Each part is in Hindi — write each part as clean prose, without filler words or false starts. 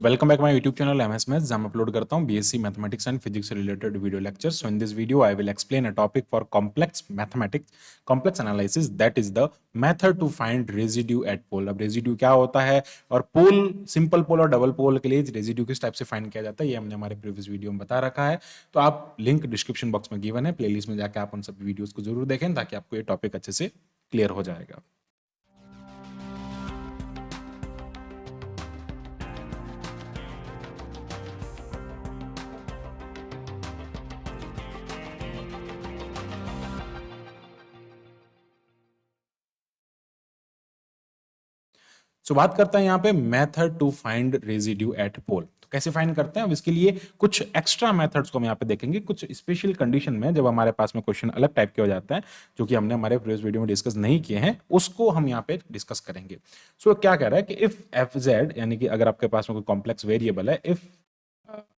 Welcome back to my YouTube channel MS Maths जहाँ मैं अपलोड करता हूँ BSc मैथमेटिक्स एंड फिजिक्स से related video lectures. So in this video I will explain a topic for complex mathematics, complex analysis, that is the method to find residue at pole. अब रेजिड्यू क्या होता है और पोल, सिंपल पोल और डबल पोल के लिए रेजिड्यू किस टाइप से फाइंड किया जाता है ये हमने हमारे प्रीवियस वीडियो में बता रखा है. तो आप लिंक डिस्क्रिप्शन बॉक्स में गिवन है, प्लेलिस्ट में जाकर आप उन सब वीडियोस को जरूर देखें ताकि आपको ये टॉपिक अच्छे से क्लियर हो जाएगा. सो बात करते हैं यहाँ पे method to find residue at pole. तो कैसे फाइंड करते हैं, अब इसके लिए कुछ एक्स्ट्रा मेथड्स को हम यहाँ पे देखेंगे. कुछ स्पेशल कंडीशन में जब हमारे पास में क्वेश्चन अलग टाइप के हो जाते हैं जो कि हमने हमारे प्रीवियस वीडियो में डिस्कस नहीं किए हैं, उसको हम यहाँ पे डिस्कस करेंगे. सो क्या कह रहा है कि इफ एफ जेड, यानी कि अगर आपके पास में कोई कॉम्प्लेक्स वेरिएबल है, इफ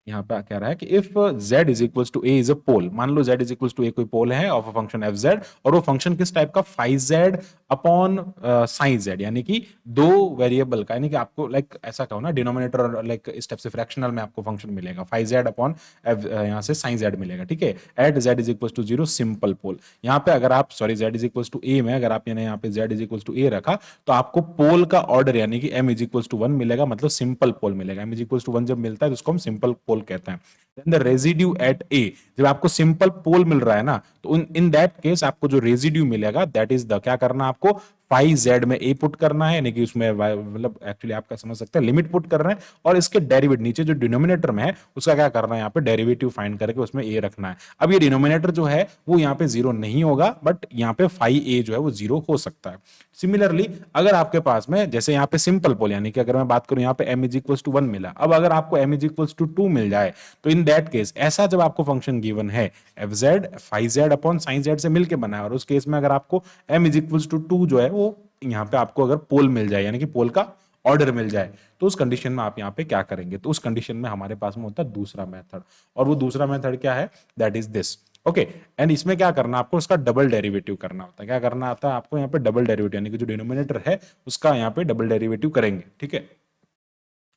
यहाँ पे कह रहा है कि if z is equal to A is a pole, मान लो z is equal to A कोई पोल है of a function F Z, और वो फंक्शन किस टाइप का, phi Z upon sine Z, यानी कि दो वेरिएबल का, यानी कि आपको लाइक ऐसा कहो ना डिनोमिनेटर और लाइक इस टाइप से फ्रैक्शनल में आपको फंक्शन मिलेगा फाई जेड अपॉन यहाँ से साइन जेड मिलेगा. ठीक है, at z is equal to zero, simple pole. यहाँ पे अगर आप sorry z is equal to A में अगर आप यहाँ पे z is equal to A रखा तो आपको पोल का ऑर्डर यानी कि m इज इक्वल टू 1 मिलेगा, मतलब सिंपल पोल मिलेगा. m इज इक्वल टू 1 जब मिलता है तो उसको हम सिंपल पोल कहते हैं. द रेजिड्यू एट ए, जब आपको सिंपल पोल मिल रहा है ना, तो इन दैट केस आपको जो रेजिड्यू मिलेगा दैट इज द, क्या करना आपको, फाई जेड में ए पुट करना है, यानी कि उसमें मतलब एक्चुअली आपका समझ सकते हैं लिमिट पुट कर रहे हैं, और इसके डेरिवेटिव नीचे जो डिनोमिनेटर में है उसका क्या करना है, यहाँ पे डेरिवेटिव फाइंड करके उसमें ए रखना है. अब ये डिनोमिनेटर जो है वो यहाँ पे जीरो नहीं होगा, बट यहाँ पे फाई ए जो है वो जीरो हो सकता है. सिमिलरली अगर आपके पास में जैसे यहाँ पे सिंपल पोल, यानी कि अगर मैं बात करूं यहाँ पे m इज इक्वल टू 1 मिला, अब अगर आपको m इज इक्वल टू 2 मिल जाए तो इन दैट केस ऐसा जब आपको फंक्शन गिवन है F Z phi Z upon sine Z से मिलकर बना है, और उस केस में अगर आपको m इज इक्वल टू 2 जो है वो यहाँ पे आपको अगर पोल मिल जाए, यानी कि पोल का ऑर्डर मिल जाए, तो उस कंडीशन में आप यहाँ पे क्या करेंगे, तो उस कंडीशन में हमारे पास में होता है दूसरा मेथड, और वो दूसरा मेथड क्या है, that is this. Okay, and इसमें क्या करना आपको, उसका डबल डेरिवेटिव करना होता है. क्या करना आता है आपको, यहाँ पे डबल डेरिवेटिव, यानी कि जो डिनोमिनेटर है उसका यहाँ पे डबल डेरिवेटिव करेंगे. ठीक है,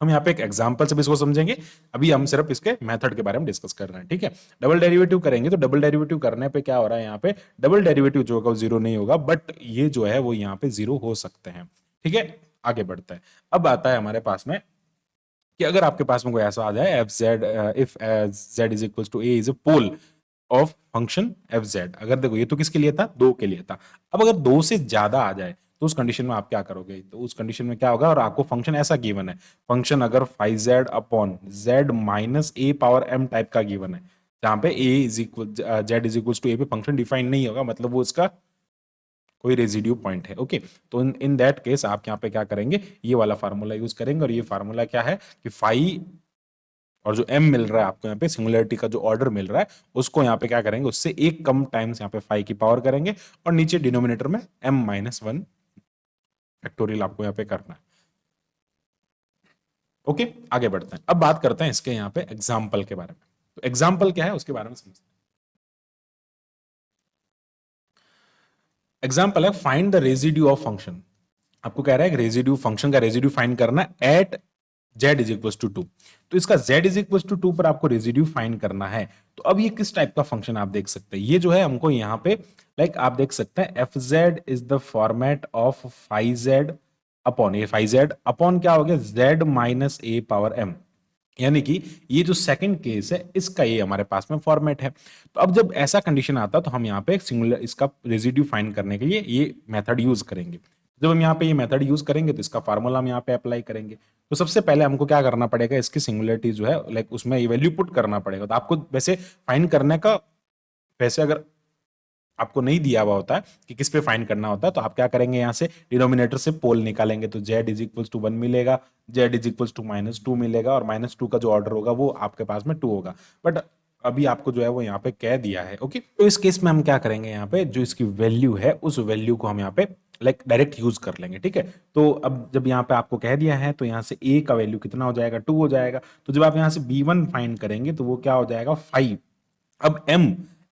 हम यहाँ पे एक एग्जांपल से भी इसको समझेंगे, अभी हम सिर्फ इसके मेथड के बारे में डिस्कस कर रहे हैं. ठीक है, डबल डेरिवेटिव करेंगे तो डबल डेरिवेटिव करने पे क्या हो रहा है, यहाँ पे डबल डेरिवेटिव जो होगा वो जीरो नहीं होगा, बट ये जो है वो यहाँ पे जीरो हो सकते हैं. ठीक है, आगे बढ़ता है. अब आता है हमारे पास में कि अगर आपके पास में कोई ऐसा आ जाए F Z, if Z is equal to A is a pole of function F Z. अगर देखो ये तो किसके लिए था, दो के लिए था. अब अगर दो से ज्यादा आ जाए तो उस कंडीशन में आप क्या करोगे, तो उस कंडीशन में क्या होगा, और आपको फंक्शन ऐसा गिवन है, फंक्शन अगर five Z upon Z minus A power M type का गिवन है, जहां पे A is equal Z is equal to A पे फंक्शन डिफाइन नहीं होगा, मतलब वो इसका कोई रेजिड्यू पॉइंट है. ओके, तो इन दैट केस आप यहाँ पे क्या करेंगे, ये वाला फार्मूला यूज करेंगे, और ये फार्मूला क्या है कि फाई और जो m मिल रहा है आपको यहाँ पे सिंगुलरिटी का जो ऑर्डर मिल रहा है उसको यहाँ पे क्या करेंगे, उससे एक कम टाइम्स यहाँ पे फाई की पावर करेंगे, और नीचे डिनोमिनेटर में m माइनस 1 फैक्टोरियल आपको यहाँ पे करना है. ओके, आगे बढ़ते हैं. अब बात करते हैं इसके यहाँ पे एग्जाम्पल के बारे में. तो एग्जाम्पल क्या है उसके बारे में समझते हैं. एग्जाम्पल है find the residue of function. आपको कह रहा है रेजिड्यू, फंक्शन का रेजिड्यू फाइंड करना है at z is equal to 2. तो इसका z इज इक्वल टू 2 पर आपको रेजिड्यू फाइंड करना है. तो अब ये किस टाइप का फंक्शन आप देख सकते हैं, ये जो है हमको यहाँ पे लाइक आप देख सकते हैं F Z is the format of phi Z upon, ये फाई जेड अपॉन क्या हो गया, z minus A power m, यानी कि ये जो सेकंड केस है इसका ये हमारे पास में फॉर्मेट है. तो अब जब ऐसा कंडीशन आता है तो हम यहाँ पे एक सिंगुलर इसका रेजिड्यू फाइंड करने के लिए ये मेथड यूज करेंगे. जब हम यहाँ पे ये मेथड यूज करेंगे तो इसका फार्मूला हम यहाँ पे अप्लाई करेंगे. तो सबसे पहले हमको क्या करना पड़ेगा, इसकी सिंगुलरिटी जो है लाइक उसमें ये वैल्यू पुट करना पड़ेगा. तो आपको वैसे फाइंड करने का, वैसे अगर आपको नहीं दिया हुआ होता है कि किस पे फाइंड करना होता है, तो आप क्या करेंगे, यहाँ से डिनोमिनेटर से पोल निकालेंगे, तो z इज इक्वल टू 1 मिलेगा, z is equal to minus 2 मिलेगा, और माइनस 2 का जो ऑर्डर होगा वो आपके पास में 2 होगा. बट अभी आपको जो है वो यहाँ पे कह दिया है. ओके, तो इस केस में हम क्या करेंगे, यहाँ पे जो इसकी वैल्यू है उस वैल्यू को हम यहाँ पे लाइक डायरेक्ट यूज कर लेंगे. ठीक है, तो अब जब यहाँ पे आपको कह दिया है तो यहाँ से a का वैल्यू कितना हो जाएगा, 2 हो जाएगा. तो जब आप यहाँ से b1 फाइंड करेंगे तो वो क्या हो जाएगा, 5. अब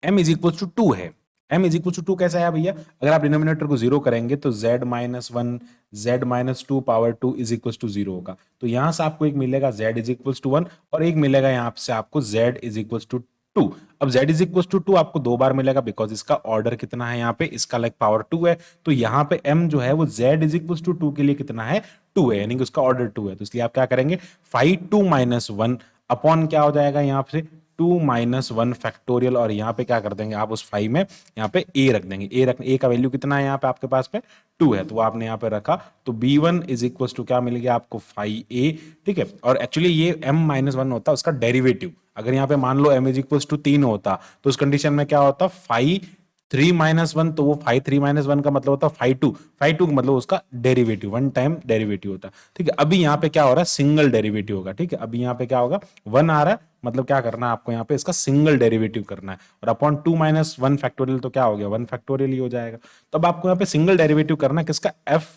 m इज इक्वल टू 2 है, m इज इक्वल टू 2 कैसे आया भैया? अगर आप डिनोमिनेटर को जीरो करेंगे तो z minus one z minus two power two is equal to zero होगा। तो यहां से आपको एक मिलेगा z is equal to one और एक मिलेगा यहां से आपको z is equal to two. अब z is equal to two आपको दो बार मिलेगा बिकॉज इसका ऑर्डर कितना है यहाँ पे, इसका लाइक पावर टू है। तो यहाँ पे m जो है वो z is equal to two के लिए कितना है, टू है, यानी कि उसका ऑर्डर टू है। तो इसलिए आप क्या करेंगे, five two minus one upon क्या हो जाएगा यहाँ से, टू माइनस वन फैक्टोरियल, और यहाँ पे क्या कर देंगे आप उस फाइव में यहाँ पे a रख देंगे। a का वैल्यू कितना है यहाँ पे आपके पास में, टू है, तो वो आपने यहाँ पे रखा। तो b1 इज इक्वल टू क्या मिल गया आपको, 5a। ठीक है, और एक्चुअली ये m माइनस वन होता है उसका डेरिवेटिव। अगर यहाँ पे मान लो m इज इक्वल टू तीन होता तो उस कंडीशन में क्या होता, फाइव थ्री माइनस वन, तो वो फाइव थ्री माइनस वन का मतलब होता है फाइव टू का मतलब उसका डेरिवेटिव, वन टाइम डेरिवेटिव होता है। ठीक है, अभी यहाँ पे क्या हो रहा है, सिंगल डेरिवेटिव होगा। ठीक है, अभी यहाँ पे क्या होगा, वन आ रहा है, मतलब क्या करना है आपको यहाँ पे इसका सिंगल डेरिवेटिव करना है, और upon two minus one factorial तो क्या हो गया, वन फैक्टोरियल ही हो जाएगा। तो अब आपको यहाँ पे सिंगल डेरिवेटिव करना है किसका, एफ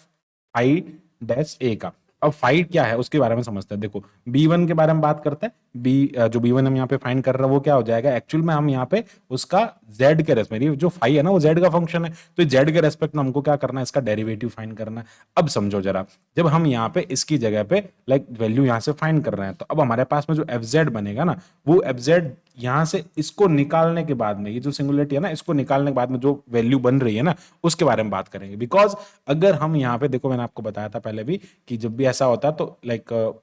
आई डैश ए का। अब फाइव क्या है उसके बारे में समझते हैं। देखो b1 के बारे में बात करते हैं। जो b1 हम यहाँ पे फाइंड कर रहे हैं वो क्या हो जाएगा, एक्चुअल में हम यहाँ पे उसका z के रेस्पेक्ट में, जो फाइव है ना वो z का फंक्शन है, तो z के रेस्पेक्ट में हमको क्या करना है, इसका डेरिवेटिव फाइंड करना है। अब समझो जरा, जब हम यहाँ पे इसकी जगह पे लाइक वैल्यू यहाँ से फाइंड कर रहे हैं, तो अब हमारे पास में जो एफ बनेगा ना, वो एफ यहां से इसको निकालने के बाद में, ये जो सिंगुलरिटी है ना, इसको निकालने के बाद में जो वैल्यू बन रही है ना, उसके बारे में बात करेंगे। बिकॉज अगर हम यहाँ पे देखो, मैंने आपको बताया था पहले भी कि जब भी ऐसा होता है तो लाइक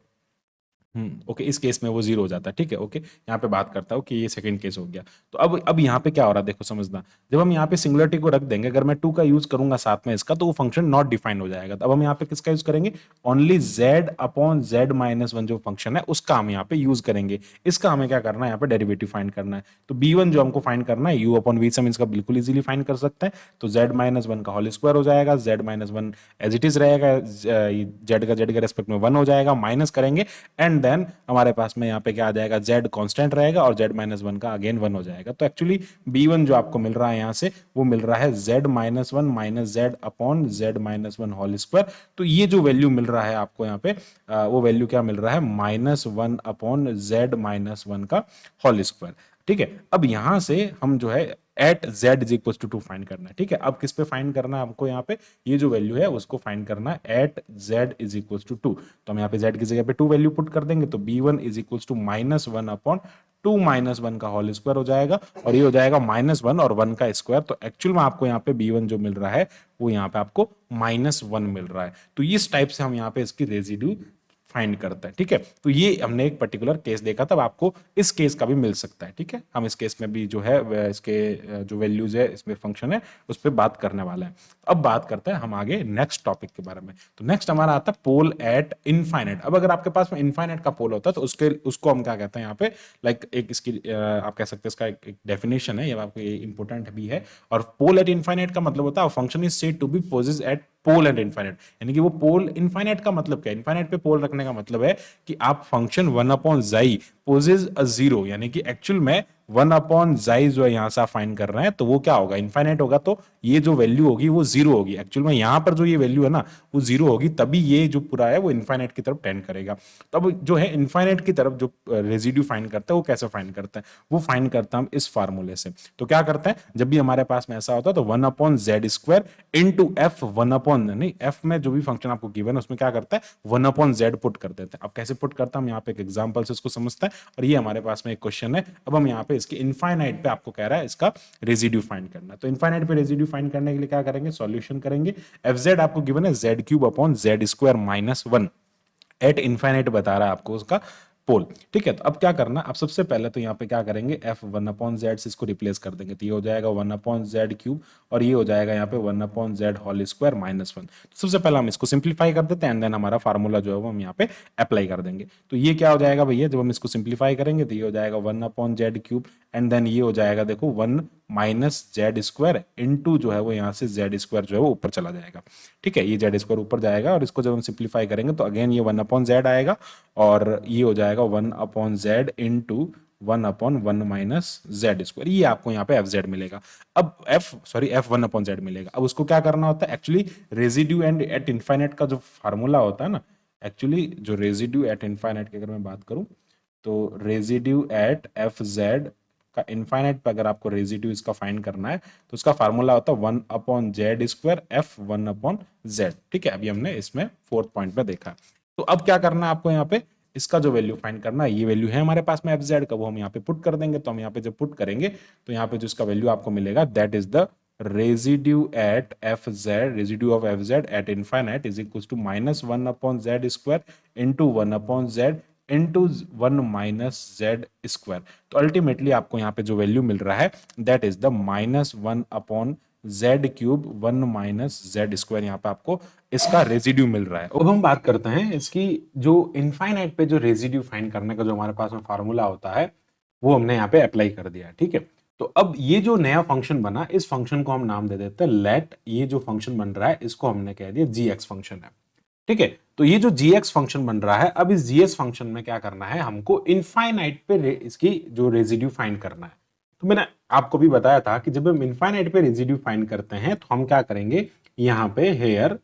ओके, इस केस में वो जीरो हो जाता है। ठीक है, ओके, यहाँ पे बात करता हूँ कि ये सेकंड केस हो गया। तो अब यहाँ पे क्या हो रहा है देखो समझना, जब हम यहाँ पे सिंगुलरिटी को रख देंगे, अगर मैं टू का यूज करूंगा साथ में इसका, तो वो फंक्शन नॉट डिफाइंड हो जाएगा। तो अब हम यहाँ पे किसका यूज करेंगे, only z upon z minus one जो फंक्शन है उसका हम यहाँ पे यूज करेंगे। इसका हमें क्या करना है, यहाँ पे डेरिवेटिव फाइंड करना है। तो b1 जो हमको फाइंड करना है, u अपॉन v से हम इसका बिल्कुल इजीली फाइंड कर सकते हैं। तो z माइनस वन का होल स्क्वायर हो जाएगा, z minus one as it is रहेगा, z के रेस्पेक्ट में वन हो जाएगा, माइनस करेंगे एंड देन हमारे पास में यहाँ पे क्या आ जाएगा, z कांस्टेंट रहेगा और z माइनस वन का अगेन वन हो जाएगा। तो एक्चुअली b1 जो आपको मिल रहा है यहाँ से, वो मिल रहा है z minus one minus z upon z minus one whole square. तो ये जो वैल्यू मिल रहा है आपको यहाँ पे, वो वैल्यू क्या मिल रहा है, minus one upon z minus one का होल स्क्वायर। ठीक है, अब यहां से हम जो है at z is equal to find करना है। ठीक है, अब किस पे फाइंड करना है हमको, यहाँ पे ये जो वैल्यू है उसको फाइंड करना है at z is equal to two. तो हम यहाँ पे z की जगह पे टू वैल्यू पुट कर देंगे, तो b1 is equal to minus one upon two minus one का होल स्क्वायर हो जाएगा, और ये हो जाएगा माइनस वन और वन का स्क्वायर। तो एक्चुअल में आपको यहाँ पे b1 जो मिल रहा है वो यहाँ पे आपको माइनस वन मिल रहा है। तो इस टाइप से हम यहाँ पे इसकी रेजिड्यू फाइंड करता है। ठीक है, तो ये हमने एक पर्टिकुलर केस देखा, तब आपको इस केस का भी मिल सकता है। ठीक है, हम इस केस में भी जो है इसके जो वैल्यूज है इसमें फंक्शन है उस पर बात करने वाला है। अब बात करते हैं हम आगे नेक्स्ट टॉपिक के बारे में। तो नेक्स्ट हमारा आता है पोल एट इनफाइनाइट। अब अगर आपके पास में इनफाइनाइट का पोल होता है तो उसको हम क्या कहते हैं यहाँ पे, लाइक एक इसकी आप कह सकते हैं इसका एक डेफिनेशन है, ये आपको ये इंपॉर्टेंट भी है। और पोल एट इनफाइनाइट का मतलब होता है function is said to be possess at pole at infinite, यानी कि वो पोल इनफाइनाइट का मतलब क्या है, इनफाइनाइट पे पोल रखने का मतलब है कि आप फंक्शन वन अपॉन जाई पोजेस अ जीरो, यानी कि एक्चुअल में वन अपॉन जाई जो है यहां से आप फाइंड कर रहे हैं, तो वो क्या होगा, इनफाइनाइट होगा, तो ये जो वैल्यू होगी वो जीरो होगी। एक्चुअल में यहां पर जो ये वैल्यू है ना वो जीरो होगी, तभी ये जो पूरा है वो इनफाइनाइट की तरफ टेंड करेगा। तब जो है इनफाइनाइट की तरफ जो रेजिड्यू फाइंड करता है वो कैसे फाइंड करता है, वो फाइंड करता है हम इस फार्मूले से। तो क्या करते हैं, जब भी हमारे पास में ऐसा होता है तो one upon Z square into F, one upon नहीं एफ में जो भी फंक्शन आपको गिवन है उसमें क्या करता है, वन अपॉन जेड पुट कर देते हैं। अब कैसे पुट करता है, हम यहाँ पे एक एग्जांपल से इसको समझते हैं। और ये हमारे पास में एक क्वेश्चन है, अब हम यहाँ पे इसके इनफाइनाइट पे आपको कह रहा है इसका रेजिड्यू फाइंड करना। तो इनफाइनाइट पे रेजिड्यू फाइंड करने के लिए क्या करेंगे, सॉल्यूशन करेंगे। एफ जेड आपको गिवन है Z cube upon Z square minus one, eight infinite बता रहा है आपको उसका पोल। ठीक है, तो अब क्या करना, अब सबसे पहले तो यहाँ पे क्या करेंगे, एफ वन अपॉन जेड से इसको रिप्लेस कर देंगे, तो ये हो जाएगा वन अपॉन जेड क्यूब और ये हो जाएगा यहाँ पे one upon Z whole square minus one. तो सबसे पहले हम इसको सिंप्लीफाई कर देते हैं एंड देन हमारा फार्मूला जो है वो हम यहाँ पे अप्लाई कर देंगे। तो ये क्या हो जाएगा भैया, जब हम इसको सिंप्लीफाई करेंगे तो ये हो जाएगा one upon Z cube and then ये हो जाएगा देखो one minus Z square into जो है वो यहाँ से जेड स्क्वायर जो है वो ऊपर चला जाएगा। ठीक है, ये जेड स्क्वायर ऊपर जाएगा और इसको जब हम सिंप्लीफाई करेंगे तो अगेन ये वन अपॉन जेड आएगा और ये हो जाएगा one upon Z into one upon one minus Z square, ये आपको यहाँ पे एफ जेड मिलेगा। अब एफ वन अपॉन जेड मिलेगा। अब उसको क्या करना होता है, actually residue and eight infinite का जो फार्मूला होता है ना, एक्चुअली जो रेजिड्यू एट इनफाइनाइट की अगर मैं बात करूं तो रेजिड्यू एट एफ जेड आपका इनफाइनाइट पे अगर आपको रेजिड्यू इसका फाइंड करना है तो उसका फार्मूला होता है 1/z² f 1/z। ठीक है, अभी हमने इसमें फोर्थ पॉइंट पे देखा। तो अब क्या करना है आपको यहाँ पे इसका जो वैल्यू फाइंड करना है, ये वैल्यू है हमारे पास में एफ जेड का, वो हम यहाँ पे पुट कर देंगे। तो हम यहाँ पे जब पुट करेंगे तो यहाँ पे जो इसका वैल्यू आपको मिलेगा that is the residue at F Z, residue of F Z at infinite is equal to -1/z² into 1/z into 1 - z²। तो अल्टीमेटली आपको यहाँ पे जो वैल्यू मिल रहा है that is the -1/z³ 1 - z²। यहाँ पे आपको इसका रेजिड्यू मिल रहा है। अब हम बात करते हैं इसकी जो इनफाइनाइट पे जो रेजिड्यू फाइंड करने का जो हमारे पास में फार्मूला होता है वो हमने यहाँ पे अप्लाई कर दिया है। ठीक है, तो अब ये जो नया फंक्शन बना इस फंक्शन को हम नाम दे देते हैं लेट। ये जो फंक्शन बन रहा है इसको हमने कह दिया gx फंक्शन है। ठीक है, तो ये जो gx फंक्शन बन रहा है, अब इस gx फंक्शन में क्या करना है, हमको इनफाइनाइट पे इसकी जो रेजिड्यू फाइंड करना है। तो मैंने आपको भी बताया था कि जब हम इनफाइनाइट पे रेजिड्यू फाइंड करते हैं तो हम क्या करेंगे, यहाँ पे हेयर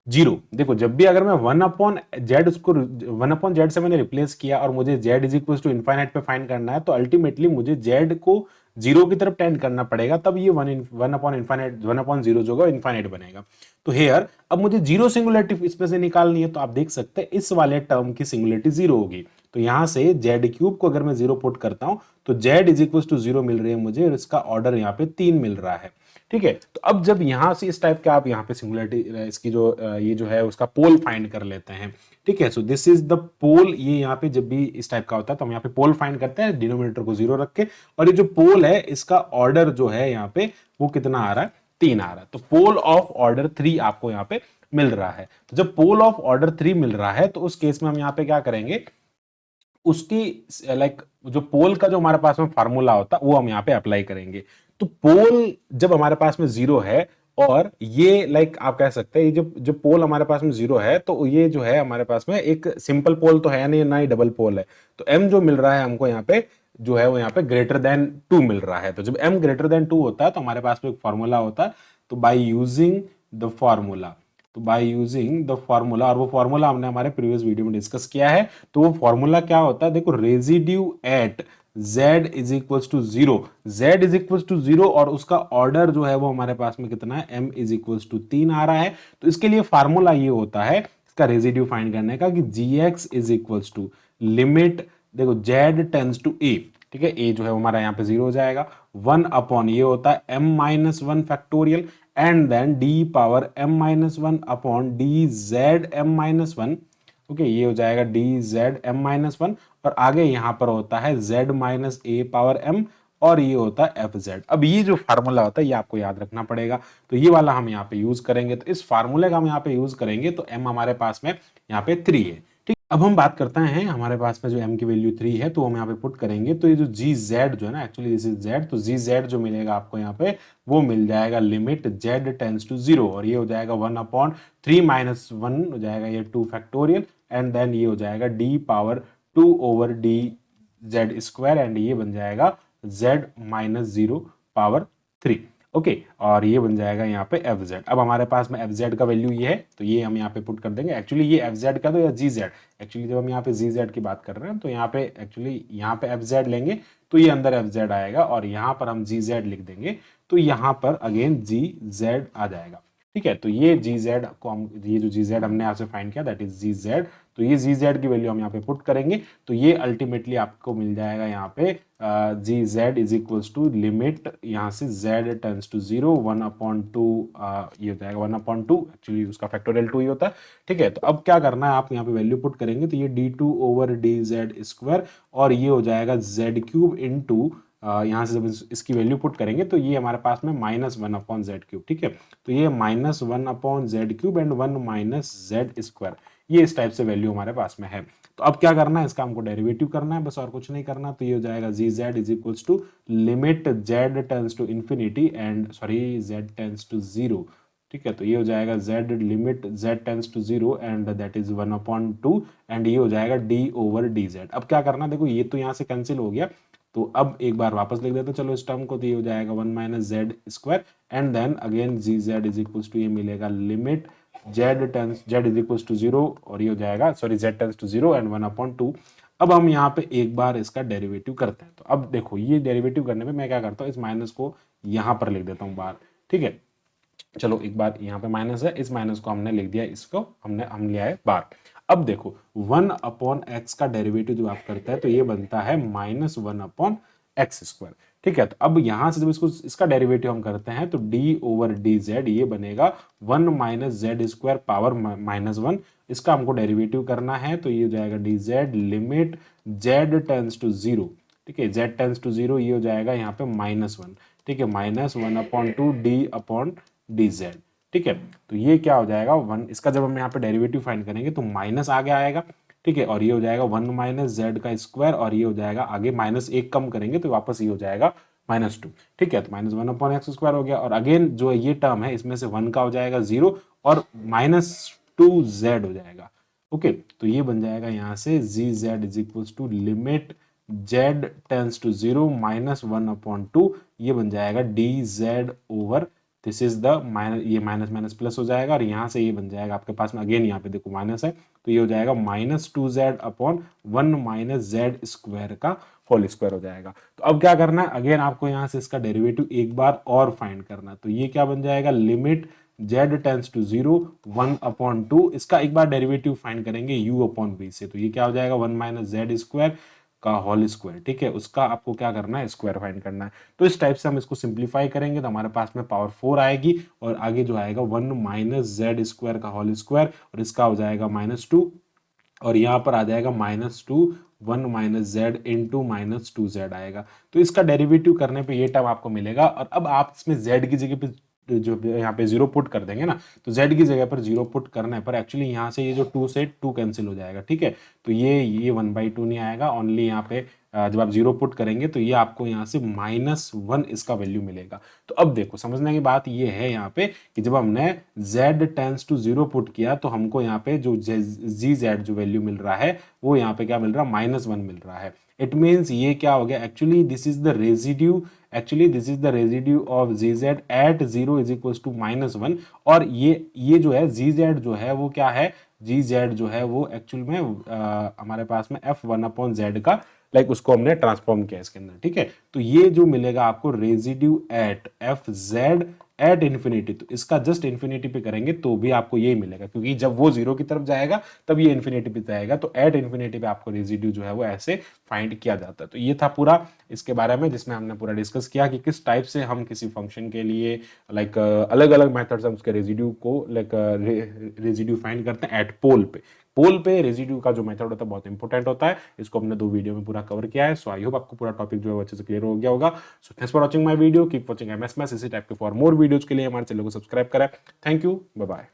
0, देखो जब भी अगर मैं 1/z उसको 1/z से मैंने रिप्लेस किया और मुझे z is equal to infinite पे फाइंड करना है तो अल्टीमेटली मुझे z को 0 की तरफ टेंड करना पड़ेगा, तब ये 1/0 जो होगा इनफाइनाइट बनेगा। तो हेयर अब मुझे 0 सिंगुलरिटी इसमें से निकालनी है, तो आप देख सकते हैं इस वाले टर्म की सिंगुलरिटी 0 होगी। तो यहां से z³ को अगर मैं 0 पुट करता हूं तो z इज इक्वल टू 0 मिल रही है मुझे और इसका ऑर्डर यहाँ पे 3 मिल रहा है। ठीक है, तो अब जब यहां से इस टाइप का आप यहाँ पे सिंगुलरिटी इसकी जो ये जो है उसका पोल फाइंड कर लेते हैं। ठीक है, सो दिस इज द पोल। ये यहाँ पे जब भी इस टाइप का होता है तो हम यहाँ पे पोल फाइंड करते हैं डिनोमिनेटर को 0 रख के, और ये जो पोल है इसका ऑर्डर जो है यहाँ पे वो कितना आ रहा है, 3 आ रहा है। तो पोल ऑफ ऑर्डर 3 आपको यहाँ पे मिल रहा है। तो जब पोल ऑफ ऑर्डर 3 मिल रहा है तो उस केस में हम यहाँ पे क्या करेंगे, उसकी लाइक जो पोल का जो हमारे पास में फार्मूला होता है वो हम यहाँ पे अप्लाई करेंगे। तो पोल जब हमारे पास में 0 है और ये लाइक आप कह सकते हैं ये जो पोल हमारे पास में 0 है तो ये जो है हमारे पास में एक सिंपल पोल तो है नहीं, ना ही डबल पोल है। तो m जो मिल रहा है हमको यहाँ पे जो है वो यहाँ पे ग्रेटर देन 2 मिल रहा है। तो जब m ग्रेटर देन 2 होता है तो हमारे पास में एक फॉर्मूला होता है, तो बाई यूजिंग द फॉर्मूला, तो बाय यूजिंग द फॉर्मूला, और वो फॉर्मूला हमने हमारे प्रीवियस वीडियो में डिस्कस किया है। तो वो फॉर्मूला क्या होता है, देखो residue at z is equal to 0, z is equal to 0 और उसका ऑर्डर जो है वो हमारे पास में कितना है, m इज इक्वल टू 3 आ रहा है। तो इसके लिए फॉर्मूला ये होता है इसका रेजिड्यू फाइंड करने का कि gx is equal to limit, देखो z टेंड्स टू a, ठीक है, a जो है हमारा यहाँ पे 0 हो जाएगा, 1 अपॉन ये होता है m-1 factorial and then d power m-1 upon dz m-1। Okay, ये हो जाएगा dz m-1 और आगे यहां पर होता है z minus a power m और ये होता है fz। अब ये जो फार्मूला होता है ये आपको याद रखना पड़ेगा, तो ये वाला हम यहाँ पे यूज करेंगे। तो इस फार्मूले का हम यहाँ पे यूज करेंगे तो m हमारे पास में यहाँ पे 3 है। ठीक, अब हम बात करते हैं हमारे पास में जो m की वैल्यू 3 है तो हम यहाँ पे पुट करेंगे। तो ये जो gz जो है ना, एक्चुअली दिस इज z, तो gz जो मिलेगा आपको यहाँ पे वो मिल जाएगा लिमिट z टेंड्स टू 0 और ये हो जाएगा 1/3 माइनस 1 हो जाएगा ये 2 फैक्टोरियल एंड देन ये हो जाएगा d power 2 over D Z square and ये बन जाएगा z माइनस 0 पावर 3। ओके, और ये बन जाएगा यहाँ पे fz। अब हमारे पास में fz का वैल्यू ये है तो ये हम यहाँ पे पुट कर देंगे। एक्चुअली ये fz का तो या gz, एक्चुअली जब हम यहाँ पे gz की बात कर रहे हैं तो यहाँ पे एक्चुअली यहाँ पे fz लेंगे तो ये अंदर fz आएगा और यहाँ पर हम gz लिख देंगे तो यहाँ पर अगेन gz आ जाएगा। ठीक है, तो ये gz को हम, ये जो gz हमने यहाँ से फाइंड किया दैट इज gz, तो ये gz की वैल्यू हम यहाँ पे पुट करेंगे तो ये अल्टीमेटली आपको मिल जाएगा यहाँ पे gz is equals to limit यहाँ से z टेंड्स टू 0 1/2 ये हो जाएगा 1/2, एक्चुअली उसका फैक्टोरियल 2 ही होता है। ठीक है, तो अब क्या करना है, आप यहाँ पे वैल्यू पुट करेंगे तो ये d2 ओवर dz स्क्वायर और ये हो जाएगा z³ इंटू यहाँ से जब इसकी वैल्यू पुट करेंगे तो ये हमारे पास में -1/z³। ठीक है, तो ये -1/z³ and 1 minus z square, ये इस टाइप से वैल्यू हमारे पास में है। तो अब क्या करना है, इसका हमको डेरिवेटिव करना है बस, और कुछ नहीं करना। तो ये हो जाएगा gz is equals to limit z tends to infinity and sorry z tends to 0। ठीक है, तो ये हो जाएगा z limit z tends to 0 and that is 1/2 and ये हो जाएगा d ओवर dz। अब क्या करना, देखो ये तो यहाँ से कैंसिल हो गया तो अब एक बार वापस लिख देते चलो इस टर्म को, तो ये हो जाएगा 1 minus z square and then again gz is equals to ये मिलेगा limit z is equals to 0 और ये हो जाएगा sorry z tends to 0 and 1/2 अब हम यहाँ पे एक बार इसका डेरिवेटिव करते हैं। तो अब देखो ये डेरिवेटिव करने पे मैं क्या करता हूँ, इस माइनस को यहाँ पर लिख देता हूँ बाहर, ठीक है। चलो एक बार यहाँ पे माइनस है, इस माइनस को हमने लिख दिया, इसको हम लिया है बाहर। अब देखो 1/x का डेरिवेटिव जब आप करते हैं तो ये बनता है -1/x²। ठीक है, तो अब यहां से जब इसको इसका डेरिवेटिव हम करते हैं तो d/dz ये बनेगा 1 - z² पावर -1। इसका हमको डेरिवेटिव करना है तो ये हो जाएगा dz limit z tends to 0। ठीक है, z टेंस टू 0 ये हो जाएगा यहाँ पे -1। ठीक है, -1/2 d/dz। ठीक है, तो ये क्या हो जाएगा 1, इसका जब हम यहाँ पे डेरिवेटिव फाइंड करेंगे तो माइनस आगे आएगा। ठीक है, और ये हो जाएगा 1 - z² और ये हो जाएगा आगे -1 कम करेंगे तो वापस ये हो जाएगा -2। ठीक है, तो -1/x² हो गया, और अगेन जो ये टर्म है इसमें से 1 का हो जाएगा 0 और -2z हो जाएगा। ओके, तो ये बन जाएगा यहाँ से gz is equals to limit z tends to 0 -1/2, ये बन जाएगा dz over this is the minus, ये माइनस माइनस प्लस हो जाएगा और यहाँ से ये बन जाएगा आपके पास में, अगेन यहाँ पे देखो माइनस है तो ये हो जाएगा -2z/1 - z² का होल स्क्वायर हो जाएगा। तो अब क्या करना है, अगेन आपको यहाँ से इसका डेरिवेटिव एक बार और फाइंड करना है। तो ये क्या बन जाएगा, लिमिट z टेंस टू 0 1/2, इसका एक बार डेरिवेटिव फाइंड करेंगे u/v से, तो ये क्या हो जाएगा 1 - z² का होल स्क्वायर। ठीक है, उसका आपको क्या करना है, स्क्वायर फाइंड करना है। तो इस टाइप से हम इसको सिंप्लीफाई करेंगे तो हमारे पास में पावर 4 आएगी और आगे जो आएगा 1 - z² का होल स्क्वायर और इसका हो जाएगा -2 और यहाँ पर आ जाएगा -2 1 - z इंटू -2z आएगा। तो इसका डेरिवेटिव करने पे ये टर्म आपको मिलेगा। और अब आप इसमें z की जगह पे जो यहाँ पे 0 पुट कर देंगे ना, तो z की जगह पर 0 पुट करने पर एक्चुअली यहाँ से ये जो 2 से 2 कैंसिल हो जाएगा। ठीक है, तो ये 1/2 नहीं आएगा, ओनली यहाँ पे जब आप 0 पुट करेंगे तो ये आपको यहाँ से -1 इसका वैल्यू मिलेगा। तो अब देखो समझने की बात ये है यहाँ पे कि जब हमने z टेंस टू 0 पुट किया तो हमको यहाँ पे जो gz जो वैल्यू मिल रहा है वो यहाँ पे क्या मिल रहा है, -1 मिल रहा है। इट मीन्स ये क्या हो गया, actually this is the residue of gz at 0 is equal to -1। और ये जो है gz जो है वो क्या है, gz जो है वो एक्चुअल में हमारे पास में f1/z का लाइक उसको हमने ट्रांसफॉर्म किया इसके अंदर। ठीक है, तो ये जो मिलेगा आपको residue at fz at infinity, तो इसका जस्ट इन्फिनिटी पे करेंगे तो भी आपको यही मिलेगा, क्योंकि जब वो 0 की तरफ जाएगा तब ये इन्फिनिटी पे जाएगा। तो एट इन्फिनिटी पे आपको रेजिड्यू जो है वो ऐसे फाइंड किया जाता है। तो ये था पूरा इसके बारे में जिसमें हमने पूरा डिस्कस किया कि किस टाइप से हम किसी फंक्शन के लिए लाइक अलग अलग मेथड्स हम उसके रेजिड्यू को लाइक रेजिड्यू फाइंड करते हैं एट पोल पे रेजिड्यू का जो मेथड होता है बहुत इंपॉर्टेंट होता है। इसको हमने 2 वीडियो में पूरा कवर किया है। सो आई होप आपको पूरा टॉपिक जो है अच्छे से क्लियर हो गया होगा। So thanks for watching my video, keep watching MS maths. इसी टाइप के फॉर मोर वीडियोज के लिए हमारे चैनल को सब्सक्राइब करें। Thank you, bye bye.